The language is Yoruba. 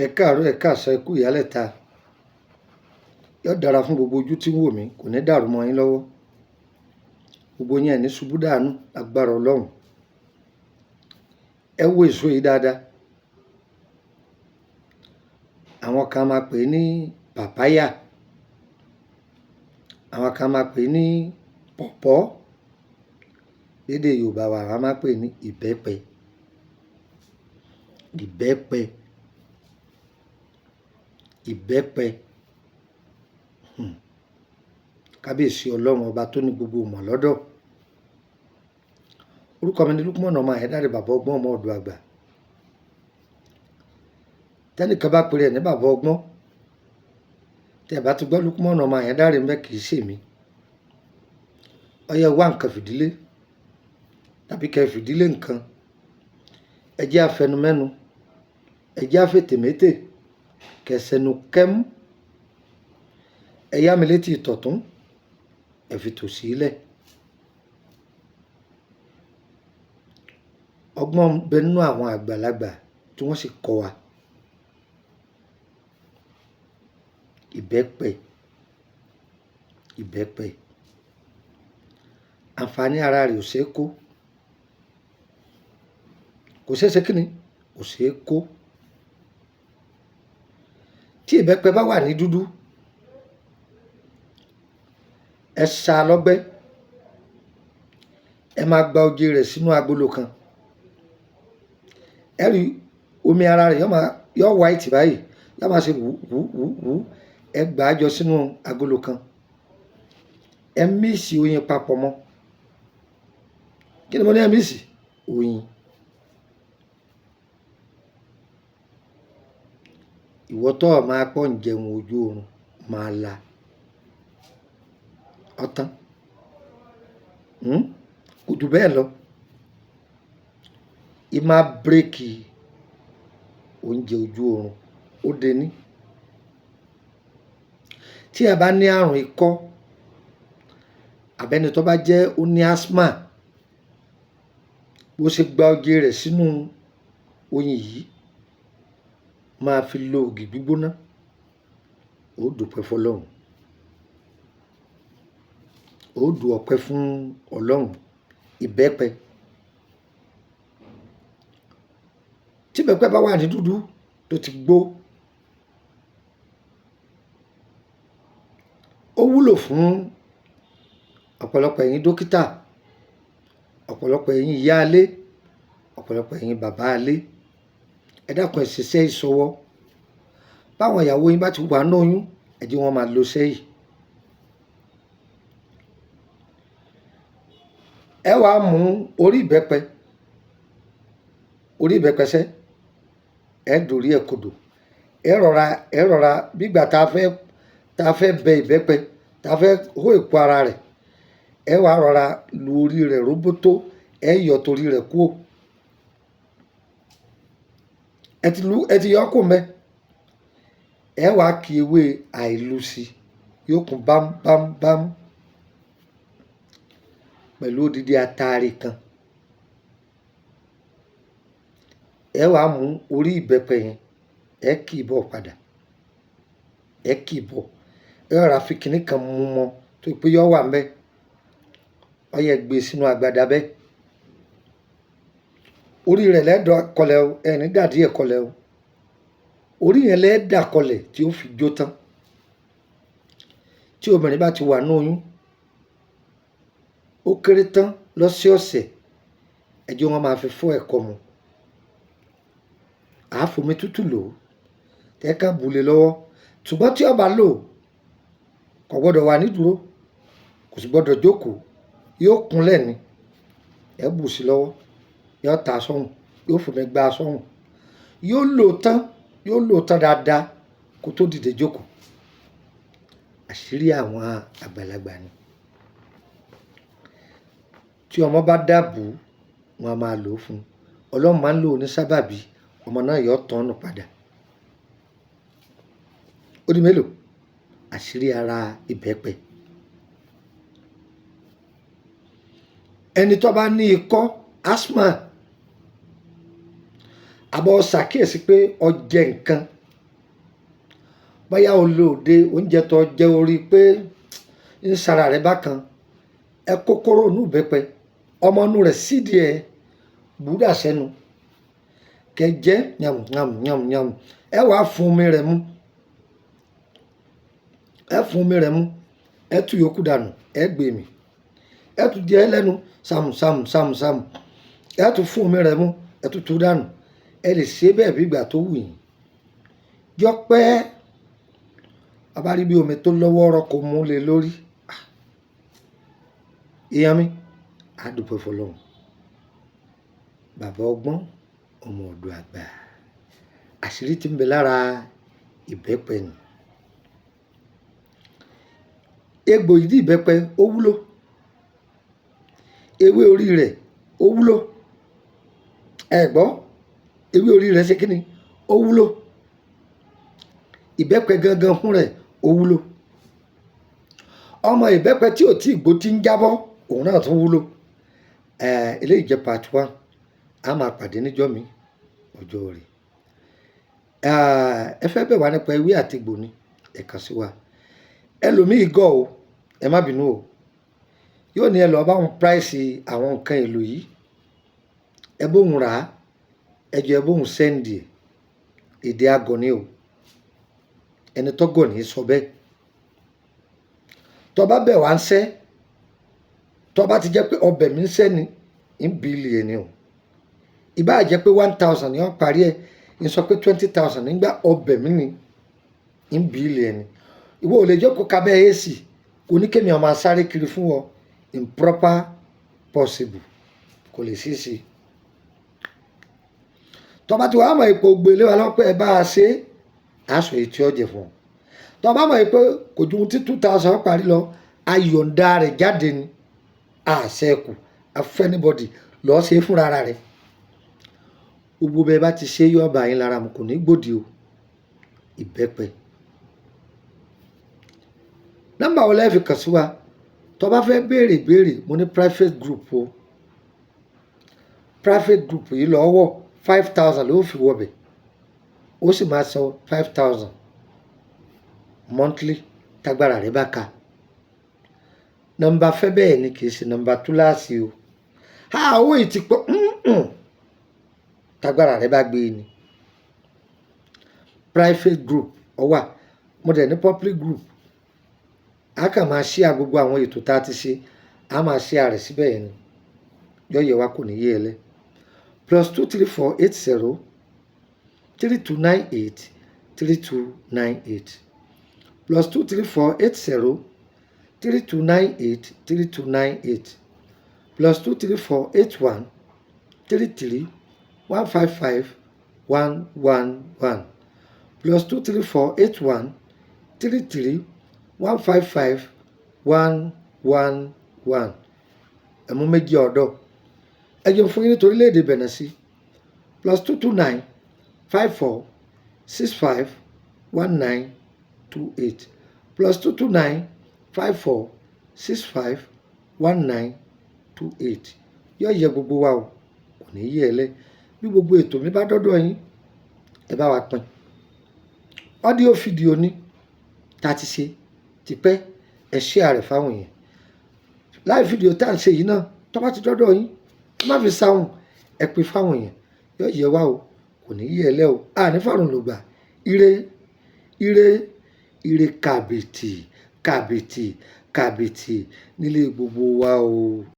Ẹ káàárọ̀, ẹ káàsán, ẹ kú ìyálẹ̀ta. Yóò dára fún gbogbo ojú tí ń wò mí, kò ní dàrú mọ́ yín lọ́wọ́. Gbogbo yín ẹ̀ ní ṣubú dànù agbára Ọlọ́run. Ẹ wo èso yìí dáadáa. Àwọn kan máa pè é ní pàpáyà. Àwọn kan máa pè é ní pọ̀pọ́. Lédè Yorùbá wa, a máa pè é ní ìbẹ́pẹ. Ìbẹ́pẹ. Ìbẹ́pẹ. Kábíyèsí Ọlọ́run ọba tó ní gbogbo ìmọ̀ lọ́dọ̀. Orúkọ mi ni Lukman ọmọ Ayédáre, bàbá ọgbọ́n, ọmọ ọ̀dọ̀ àgbà. Tẹ́nìkan bá pèrè ẹ̀ ní bàbá ọgbọ́n, tí ẹ bá ti gbọ́ Lukman ọmọ Ayédáre ń bẹ, kì í ṣèmi. Ó yẹ wá nǹkan fìdílé tàbí kẹ́ fìdílé nǹkan. Ẹ jẹ́ afẹnumẹ́nu, ẹ jẹ́ afètèmétè, kẹsẹ̀nu kẹ́mú. Ẹ yá mi létí ìtọ̀tún, ẹ fi tòsí ilẹ̀. Ọgbọ́n bẹ nínú àwọn àgbàlagbà tí wọ́n sì kọ́ wa. Ìbẹ́pẹ. Ìbẹ́pẹ. Àǹfààní ara rẹ̀ ò ṣeé kó. Kò ṣeé ṣe kíni? Kò ṣeé kó. Tí ìbẹ́pẹ bá wà ní dúdú, ẹ ṣá lọ́gbẹ́. Ẹ máa gba oje rẹ̀ sínú agolo kan. Ẹ rí omi ara rẹ̀ yóò white báyìí, yóò máa ṣe wú. Ẹ gbà á jọ sínú agolo kan. Ẹ míìsì oyin papọ̀ mọ́. Kí ni mo ní ẹ míìsì? Oyin. Ìwọ tó máa pọ̀ ń jẹun ojú oorun máa la. Ọ̀tán. Kò jù bẹ́ẹ̀ lọ. Ì máa bírèkì oúnjẹ ojú oorun. Ó dé ní. Tí ẹ bá ní àrùn ikọ́, àbẹ́ni tó bá jẹ́ ó ní asthma, bó ṣe gba oje rẹ̀ sínú oyin yìí, máa fi lo ògì gbígbóná. Ó dúpẹ́ fọlọ́run. Ó dù ọpẹ́ fún Ọlọ́run. Ìbẹ́pẹ. Tí ìbẹ́pẹ bá wà ní dúdú tó ti gbó, ó wúlò fún ọ̀pọ̀lọpọ̀ ẹ̀yin dókítà, ọ̀pọ̀lọpọ̀ ẹ̀yin ìyá ilé, ọ̀pọ̀lọpọ̀ ẹ̀yin bàbá ilé. Ẹ dákun ẹ ṣiṣẹ́ ìṣọwọ́. Báwọn ìyàwó yín bá ti wà ní oyún, ẹ jẹ́ wọ́n máa lo sẹ́yìn. Ẹ wàá mú orí ìbẹ́pẹ sẹ́, ẹ dòrí ẹ̀ kodò. Ẹ rọra bígbà tá a fẹ́ bẹ ìbẹ́pẹ, tá a fẹ́ hó èpo ara rẹ̀. Ẹ wàá rọra lu orí rẹ̀ róbótó, ẹ yọ torí rẹ̀ kúrò. Ẹ ti yọ kó mẹ́. Ẹ wàá kí ewé àìlù sí, yóò kún bámbámbám pẹ̀lú odidi atare kan. Ẹ wàá mú orí ìbẹ́pẹ yẹn, ẹ kì í bọ̀ padà. Ẹ kì í bọ̀. Ẹ rọra fi kinní kan mú mọ́ tó pé yọ wà ńbẹ̀. Ó yẹ gbé sínú agbada bẹ́ẹ̀. Orí rẹ̀ lẹ́dọ̀ kọlẹ̀ o, ẹni dàdí ẹ̀ kọlẹ̀ o. Orí yẹn lẹ́dà kọlẹ̀ tí ó fi jó tán. Tí obìnrin bá ti wà ní oyún, ó kéré tán lọ́sọ̀ọ̀sẹ̀, ẹ jẹ́ wọ́n máa fi fọ́ ẹ̀kọ́ mu. Àá fomi tútù lò ó, tẹ́ ká bùlé lọ́wọ́. Ṣùgbọ́n tí ó bá lò, kò gbọ́dọ̀ wà ní dúró, kò sì gbọ́dọ̀ jókòó, yóò kúnlẹ̀ ni. Ẹ bù sí lọ́wọ́, yóò ta sọ́hùn, yóò fomi gbá sọ́hùn. Yóò lò tán dáadáa kó tó dìde jókòó. Àṣírí àwọn àgbàlagbà ni. Tí ọmọ bá dàbù, wọn a máa lò ó fún. Ọlọ́run máa ń lò ó ní sábàbí, ọmọ náà yóò tán nù padà. Ó di mélòó? Àṣírí ara ìbẹ́pẹ. Ẹni tó bá ní ikọ́, asthma, àbọ̀ ṣàkíyèsí pé ó jẹ nǹkan bóyá o lò dé oúnjẹ tó jẹ orí pé ń sara rẹ bákan ẹ kókóró inú ìbẹ́pẹ ọmọ inú rẹ̀ sídìí ẹ búdà sẹ́nu kẹjẹ yàmù ẹ wàá fún omi rẹ̀ mu ẹ tú yòókù dànù ẹ gbé mì ẹ tún jẹ lẹ́nu sàmù ẹ tún fún omi rẹ̀ mu ẹ tún tú dànù ẹ lè ṣe bẹ́ẹ̀ bí ìgbà tó wù yín jọ pẹ́ bàbá rí bí omi tó lọ́wọ́ ọ̀rọ̀ kò mú lé lórí ìyá mi àdúpẹ́ fọlọ́run bàbá ọgbọ́n ọmọ ọ̀dọ̀ àgbà àṣírí tí ń bẹ lára ìbẹ́pẹ ni egbò ìdí ìbẹ́pẹ ó wúlò ewé orí rẹ̀ ó wúlò ẹ gbọ́ ewé orí rẹ̀ ṣe kí ni ó wúlò ìbẹ́pẹ gangan fún rẹ̀ ó wúlò ọmọ ìbẹ́pẹ tí ò tí ìgbó ti ń jábọ́ òun náà tún wúlò eléyìí jẹ́ part 1 a máa pàdé níjọ́ mi ọjọ́ rẹ̀ ẹ fẹ́ bẹ̀ wá nípa ewé àti egbò ni ẹ kàn sí wa ẹlòmíì gọ̀ o ẹ má bínú o yóò ní ẹ lọ bá wọn price àwọn nǹkan èlò yìí ẹ bóun rà á ẹ jọ ẹ bóun sẹ́ndì èdè àgọ̀ ni o ẹni tó gọ̀ ní sọ bẹ́ẹ̀ tó bá bẹ̀ wá ń sẹ́ tó bá ti jẹ́ pé ọbẹ̀ mi ń sẹ́ ni ń bíìlì ẹni o ìbá jẹ́ pé 1000 ni wọ́n parí ẹ̀ ń sọ pé 20,000 nígbà ọbẹ̀ mi ni ń bíìlì ẹni ìwọ ò lè jókòó kábẹ́ èsì kò ní kémi ọmọ sáré kiri fún ọ improper possible kò lè sí sí tó bá ti wàá mọ̀ ipò gbélé wa lọ́pẹ́ ẹ bá a ṣe aṣọ ètí ọ̀jẹ̀ fún ọ tó bá mọ̀ pé kò ju tí 2000 parí lọ ayọ̀ǹda rẹ̀ jáde ni àṣẹkù afẹ́nibọ́dì lọ́ọ́ ṣe fúnra rẹ̀ gbogbo bẹ́ẹ̀ bá ti ṣe yọ ọba yín lára mu kò ní gbòdì o ìbẹ́pẹ nọ́mbà wo lẹ́ẹ̀fì kàn sí wa tó bá fẹ́ béèrè mo ní private group o private group yìí lọ́wọ́ 5000 ló fi wọbẹ̀ ó sì máa san 5000 monthly tágbára rẹ̀ bá ka nọ́mbà fẹ́ bẹ́ẹ̀ ni kì í ṣe nọ́mbà túláàsì o owó yìí ti pọ̀ tágbára rẹ̀ bá gbé ni private group ó wà mo dẹ̀ ní public group a kàn máa share gbogbo àwọn ètò tá a ti ṣe a máa share rẹ̀ síbẹ̀ yẹn ni yọ̀yẹ̀ wa kò ní yé ẹ lẹ́ +23480 3298 3298 +23480 3298 3298 +23481 33 155 111 +23481 33 155 111 ẹ̀mú méjì ọ̀dọ́ ẹjọ́ fún yín nítorí léde bẹ̀rẹ̀ sí +229 54 65 1928 +229 54 65 1928 yóò yẹ gbogbo wa o kò ní yé ẹ lẹ bí gbogbo ètò mi bá dọ́dọ̀ yín ẹ bá wa pín ọ́díò fídíò ní tá a ti ṣe tipẹ́ ẹ share rẹ̀ fáwọn èèyàn láì fídíò tá à ń ṣe yìí náà tó bá ti dọ́dọ̀ yín má fi sáwọn ẹ pín fáwọn èèyàn yóò yẹ wá o kò ní yé ẹ lẹ́ o àní fàrùn ló gbà ire ire ire kàbìtì kàbìtì kàbìtì nílé gbogbo wa o.